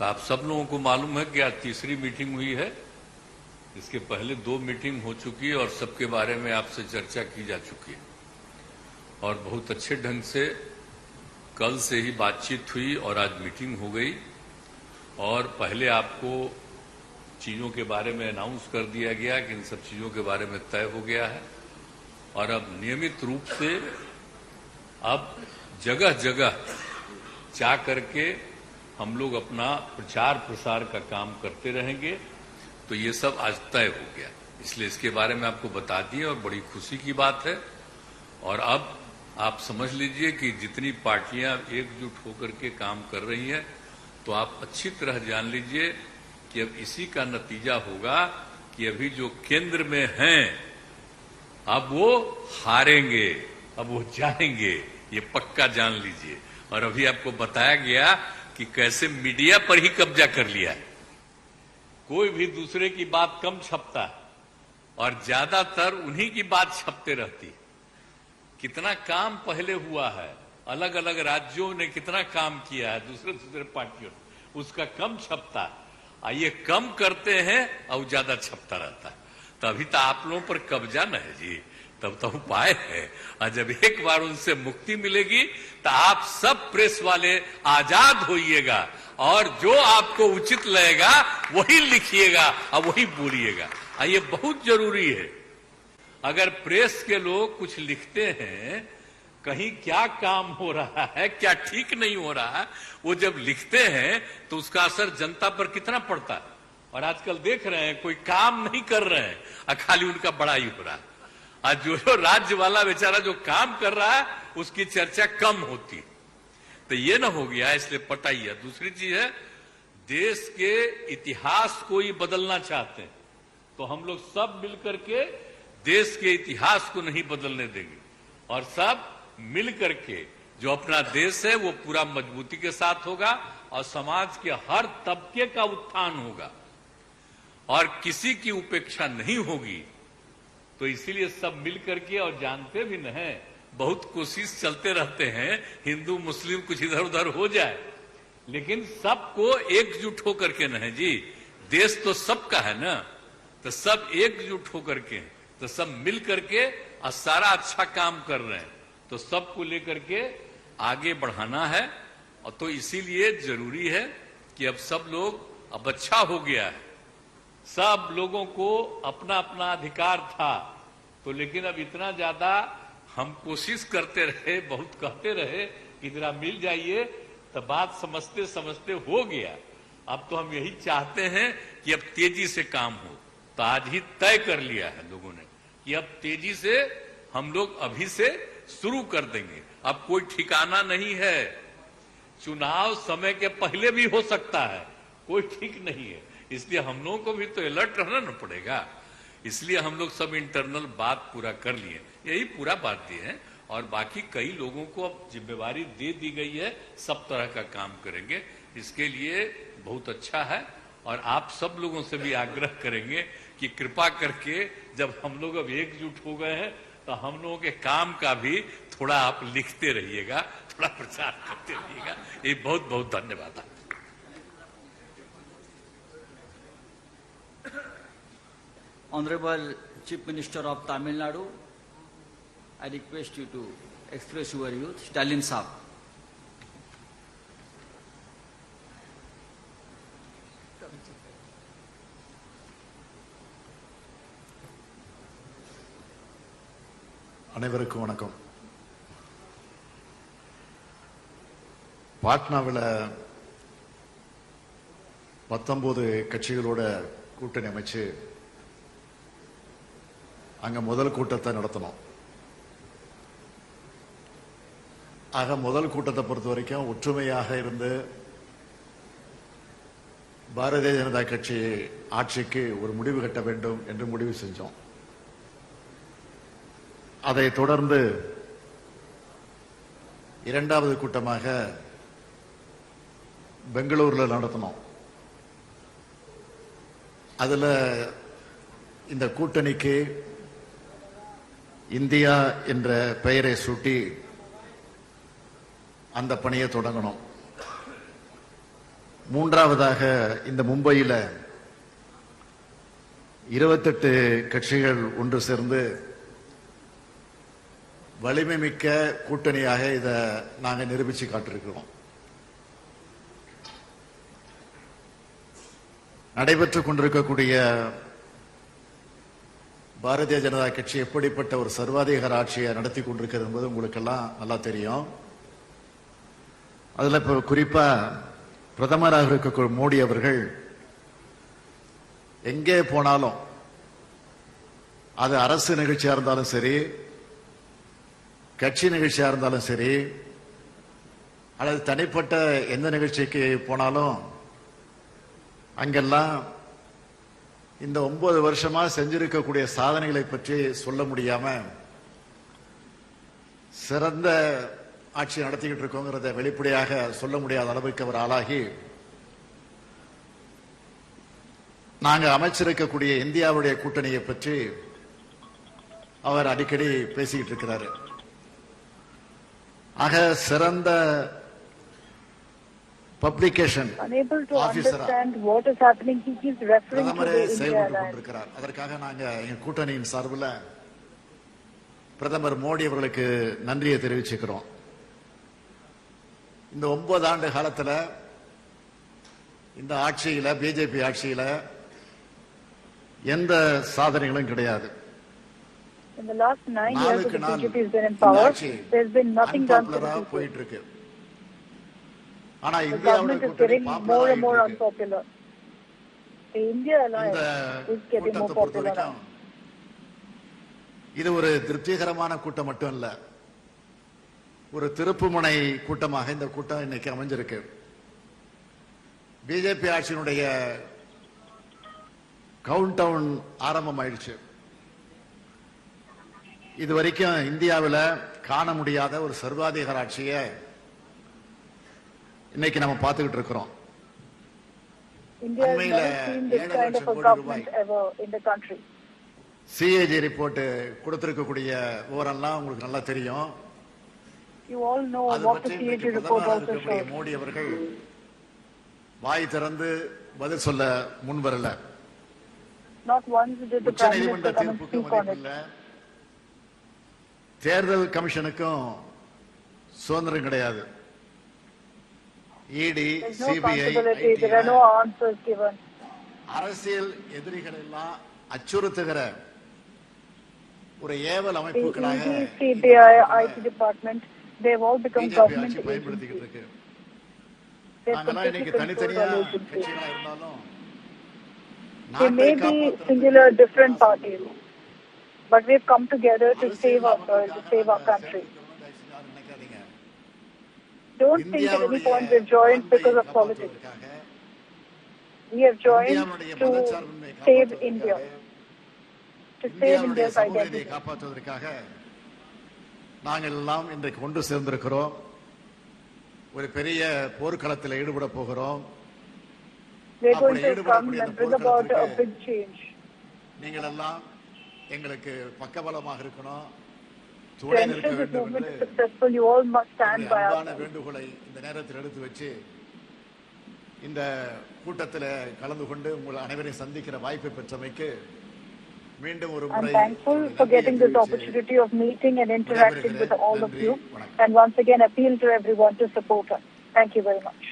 तो आप सब लोगों को मालूम है कि आज तीसरी मीटिंग हुई है। इसके पहले 2 मीटिंग हो चुकी है और सबके बारे में आपसे चर्चा की जा चुकी है और बहुत अच्छे ढंग से कल से ही बातचीत हुई और आज मीटिंग हो गई। और पहले आपको चीज़ों के बारे में अनाउंस कर दिया गया कि इन सब चीज़ों के बारे में तय हो गया है और अब नियमित रूप से अब जगह जगह जा करके हम लोग अपना प्रचार प्रसार का काम करते रहेंगे। तो ये सब आज तय हो गया, इसलिए इसके बारे में आपको बता दिए और बड़ी खुशी की बात है। और अब आप समझ लीजिए कि जितनी पार्टियां एकजुट होकर के काम कर रही हैं, तो आप अच्छी तरह जान लीजिए कि अब इसी का नतीजा होगा कि अभी जो केंद्र में हैं अब वो हारेंगे, अब वो जाएंगे, ये पक्का जान लीजिए। और अभी आपको बताया गया कि कैसे मीडिया पर ही कब्जा कर लिया है। कोई भी दूसरे की बात कम छपता है और ज्यादातर उन्हीं की बात छपते रहती है। कितना काम पहले हुआ है, अलग अलग राज्यों ने कितना काम किया है दूसरे पार्टियों ने, उसका कम छपता है। ये कम करते हैं और ज्यादा छपता रहता है। तभी तो आप लोगों पर कब्जा न है जी, तब तो उपाय है। और जब एक बार उनसे मुक्ति मिलेगी तो आप सब प्रेस वाले आजाद होइएगा और जो आपको उचित लगेगा वही लिखिएगा और वही बोलिएगा। ये बहुत जरूरी है। अगर प्रेस के लोग कुछ लिखते हैं, कहीं क्या काम हो रहा है, क्या ठीक नहीं हो रहा है, वो जब लिखते हैं तो उसका असर जनता पर कितना पड़ता है। और आजकल देख रहे हैं कोई काम नहीं कर रहे हैं और खाली उनका बड़ाई हो रहा है। और जो राज्य वाला बेचारा जो काम कर रहा है उसकी चर्चा कम होती है। तो ये ना हो गया, इसलिए पटाइए। दूसरी चीज है, देश के इतिहास को ही बदलना चाहते हैं तो हम लोग सब मिलकर के देश के इतिहास को नहीं बदलने देंगे और सब मिलकर के जो अपना देश है वो पूरा मजबूती के साथ होगा और समाज के हर तबके का उत्थान होगा और किसी की उपेक्षा नहीं होगी। तो इसीलिए सब मिल करके, और जानते भी न हैं, बहुत कोशिश चलते रहते हैं हिंदू मुस्लिम कुछ इधर उधर हो जाए, लेकिन सबको एकजुट होकर के न है जी। देश तो सबका है ना, तो सब एकजुट होकर के, तो सब मिल करके और सारा अच्छा काम कर रहे हैं। तो सबको लेकर के आगे बढ़ाना है। और तो इसीलिए जरूरी है कि अब सब लोग, अब अच्छा हो गया है, सब लोगों को अपना अपना अधिकार था, तो लेकिन अब इतना ज्यादा हम कोशिश करते रहे, बहुत कहते रहे कि जरा मिल जाइए, तो बात समझते समझते हो गया। अब तो हम यही चाहते हैं कि अब तेजी से काम हो। तो आज ही तय कर लिया है लोगों ने कि अब तेजी से हम लोग अभी से शुरू कर देंगे। अब कोई ठिकाना नहीं है, चुनाव समय के पहले भी हो सकता है, कोई ठीक नहीं है। इसलिए हम लोगों को भी तो अलर्ट रहना न पड़ेगा। इसलिए हम लोग सब इंटरनल बात पूरा कर लिए, यही पूरा बात दिए हैं। और बाकी कई लोगों को अब जिम्मेवारी दे दी गई है, सब तरह का काम करेंगे। इसके लिए बहुत अच्छा है और आप सब लोगों से भी आग्रह करेंगे कि कृपा करके जब हम लोग अब एकजुट हो गए हैं तो हम लोगों के काम का भी थोड़ा आप लिखते रहिएगा, थोड़ा प्रचार करते रहिएगा। ये बहुत बहुत धन्यवाद। Honorable Chief Minister of Tamil Nadu, I request you to express your views. Stalin Saab. அனைவருக்கும் வணக்கம். பாட்னாவில் 19 கட்சிகளோட கூட்டணி அமைச்சு அங்க முதல் கூட்டத்தை நடத்தணும். ஆக முதல் கூட்டத்தை பொறுத்த வரைக்கும் ஒற்றுமையாக இருந்து பாரதிய ஜனதா கட்சி ஆட்சிக்கு ஒரு முடிவு கட்ட வேண்டும் என்று முடிவு செஞ்சோம். அதை தொடர்ந்து இரண்டாவது கூட்டமாக பெங்களூர்ல நடத்தணும். அதுல இந்த கூட்டணிக்கு இந்தியா என்ற பெயரை சூட்டி அந்த பணியை தொடங்கணும். மூன்றாவதாக இந்த மும்பையில் 28 கட்சிகள் ஒன்று சேர்ந்து வலிமை மிக்க கூட்டணியாக இதை நாங்கள் நிரூபிச்சு காட்டிருக்கிறோம். நடைபெற்றுக் கொண்டிருக்கக்கூடிய பாரதிய ஜனதா கட்சி எப்படிப்பட்ட ஒரு சர்வாதிகார ஆட்சியை நடத்தி கொண்டிருக்கிறது என்பது உங்களுக்கெல்லாம் நல்லா தெரியும். அதுல இப்ப குறிப்பா பிரதமராக இருக்கக்கூடிய மோடி அவர்கள் எங்கே போனாலும், அது அரசு நிகழ்ச்சியா இருந்தாலும் சரி, கட்சி நிகழ்ச்சியா இருந்தாலும் சரி, அல்லது தனிப்பட்ட எந்த நிகழ்ச்சிக்கு போனாலும் அங்கெல்லாம் இந்த 9 வருஷமா செஞ்சிருக்கக்கூடிய சாதனைகளை பற்றி சொல்ல முடியாம சிறந்த ஆட்சி நடத்திக்கிட்டு இருக்கோங்கிறத வெளிப்படையாக சொல்ல முடியாத அளவுக்கு அவர் ஆளாகி, நாங்க அமைச்சிருக்கக்கூடிய இந்தியாவுடைய கூட்டணியை பற்றி அவர் அடிக்கடி பேசிக்கிட்டு இருக்கிறாரு. ஆக சிறந்த பப்ளிகேஷன் ஆபீசரா பிரதமரே செயல்பட்டு கொண்டிருக்கிறார். அதற்காக நாங்க எங்க கூட்டணியின் சார்பில் பிரதமர் மோடி அவர்களுக்கு நன்றியை தெரிவிச்சுக்கிறோம். இந்த 9 ஆண்டு காலத்தில் இந்த ஆட்சியில, பிஜேபி ஆட்சியில எந்த சாதனைகளும் கிடையாது. நாளுக்கு நாள் போயிட்டு இருக்கு. ஆனா இந்தியாவுடைய கூட்டணி இது ஒரு திருப்திகரமான கூட்டம் மட்டும் இல்ல, ஒரு திருப்புமுனை கூட்டமாக இந்த கூட்டம் இன்னைக்கு அமைஞ்சிருக்கு. பிஜேபி ஆட்சியினுடைய கவுண்ட் டவுன் ஆரம்பம் ஆயிடுச்சு. இது வரைக்கும் இந்தியாவில் காண முடியாத ஒரு சர்வாதிகார ஆட்சியை இன்னைக்கு நம்ம பார்த்துக்கிட்டு இருக்கிறோம். சிஏஜி ரிப்போர்ட் கொடுத்திருக்கக்கூடிய விவரம்லாம் உங்களுக்கு நல்லா தெரியும். மோடி அவர்கள் வாய் திறந்து பதில் சொல்ல முன் வரல. உச்ச நீதிமன்ற தீர்ப்புக்கு மதிப்பில்லை, தேர்தல் கமிஷனுக்கும் சுதந்திரம் கிடையாது. இடி, சிபிஐ, அரசியல் எதிரிகள் எல்லாம் அச்சுறுத்துகிற ஒரு ஏவல் அமைப்புகளாக பயன்படுத்திக்கிட்டு இருக்கு. நாங்கெல்லாம் இன்னைக்கு தனித்தனியா கட்சிகளா இருந்தாலும் They may be singular different parties, but we've come together to save our soil, to save our country. Don't think at any point we've joined because of politics. We have joined to save India, to save India's identity. நாங்கள் எல்லாம் இன்றைக்கு ஒன்று சேர்ந்திருக்கிறோம். ஒரு பெரிய போர்க்களத்தில் ஈடுபட போகிறோம். We're going to come and bring about a big change. நீங்கள் எல்லாம் எங்களுக்கு பக்கபலமாக இருக்கணும். To ensure this movement is successful, you all must stand by us. வேண்டுகோளை இந்த நேரத்தில் எடுத்து வச்சு இந்த கூட்டத்தில் கலந்து கொண்டு உங்கள் அனைவரையும் சந்திக்கிற வாய்ப்பை பெற்றமைக்கு மீண்டும் ஒரு முறை I'm thankful for getting this opportunity of meeting and interacting with all of you, and once again appeal to everyone to support us. Thank you very much.